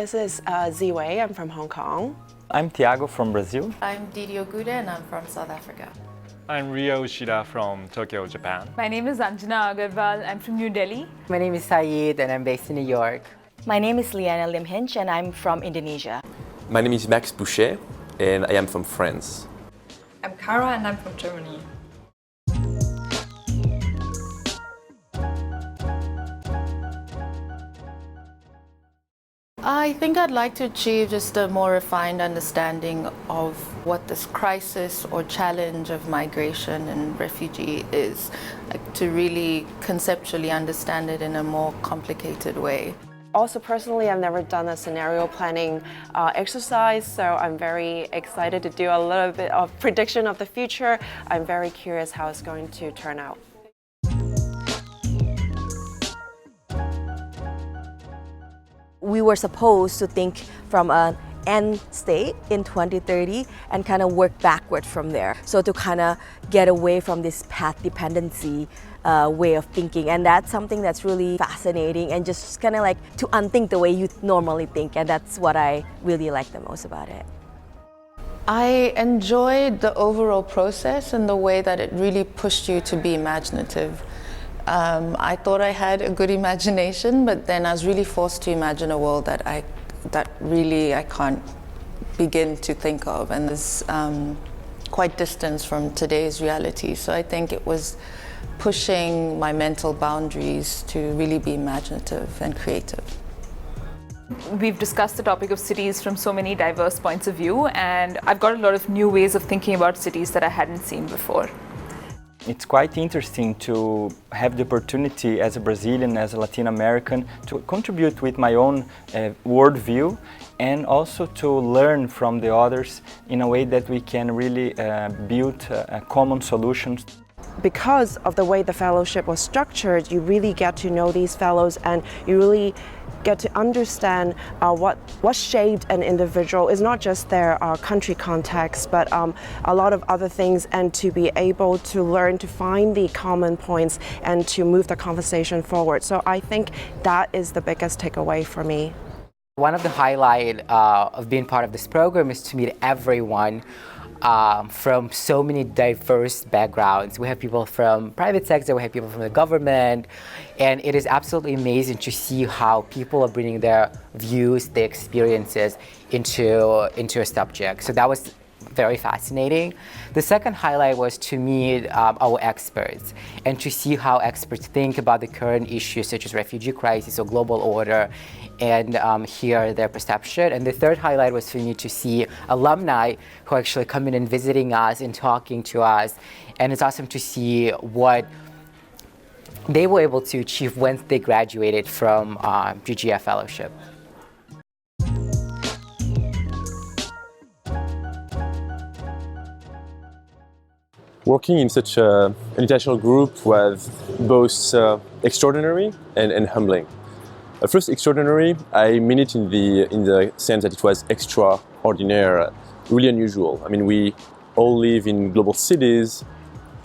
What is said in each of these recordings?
This is Ziwei. I'm from Hong Kong. I'm Thiago from Brazil. I'm Didi Ogude and I'm from South Africa. I'm Rio Ushida from Tokyo, Japan. My name is Anjana Agarwal. I'm from New Delhi. My name is Saeed and I'm based in New York. My name is Liana Limhinch and I'm from Indonesia. My name is Max Boucher and I am from France. I'm Kara and I'm from Germany. I think I'd like to achieve just a more refined understanding of what this crisis or challenge of migration and refugee is, like to really conceptually understand it in a more complicated way. Also personally, I've never done a scenario planning exercise, so I'm very excited to do a little bit of prediction of the future. I'm very curious how it's going to turn out. We were supposed to think from an end state in 2030 and kind of work backward from there. So to kind of get away from this path dependency way of thinking. And that's something that's really fascinating and just kind of like to unthink the way you normally think. And that's what I really like the most about it. I enjoyed the overall process and the way that it really pushed you to be imaginative. I thought I had a good imagination, but then I was really forced to imagine a world that really I can't begin to think of, and is quite distant from today's reality. So I think it was pushing my mental boundaries to really be imaginative and creative. We've discussed the topic of cities from so many diverse points of view, and I've got a lot of new ways of thinking about cities that I hadn't seen before. It's quite interesting to have the opportunity as a Brazilian, as a Latin American, to contribute with my own worldview and also to learn from the others in a way that we can really build common solutions. Because of the way the fellowship was structured, you really get to know these fellows and you really get to understand what shaped an individual is not just their country context, but a lot of other things, and to be able to learn to find the common points and to move the conversation forward. So I think that is the biggest takeaway for me. One of the highlights of being part of this program is to meet everyone from so many diverse backgrounds. We have people from private sector, we have people from the government, and it is absolutely amazing to see how people are bringing their views, their experiences into a subject. So that was very fascinating. The second highlight was to meet our experts and to see how experts think about the current issues such as refugee crisis or global order, and hear their perception. And the third highlight was for me to see alumni who actually come in and visiting us and talking to us. And it's awesome to see what they were able to achieve once they graduated from GGF fellowship. Working in such an international group was both extraordinary and humbling. At first, extraordinary, I mean it in the sense that it was extraordinary, really unusual. I mean, we all live in global cities,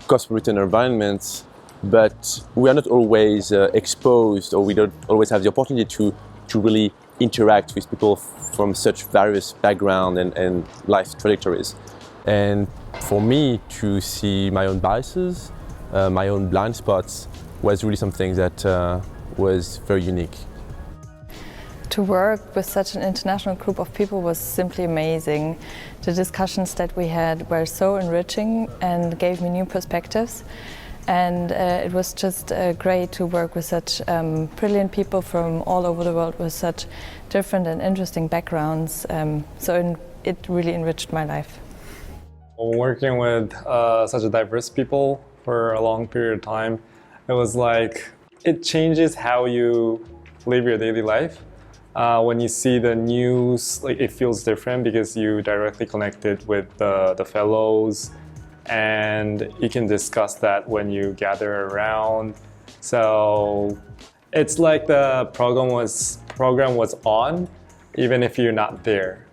cosmopolitan environments, but we are not always exposed, or we don't always have the opportunity to really interact with people from such various backgrounds and life trajectories. And for me to see my own biases, my own blind spots, was really something that was very unique. To work with such an international group of people was simply amazing. The discussions that we had were so enriching and gave me new perspectives. And it was just great to work with such brilliant people from all over the world with such different and interesting backgrounds. So it really enriched my life. Working with such a diverse people for a long period of time, it was like, it changes how you live your daily life. When you see the news, like, it feels different because you directly connected with the fellows, and you can discuss that when you gather around. So it's like the program was on, even if you're not there.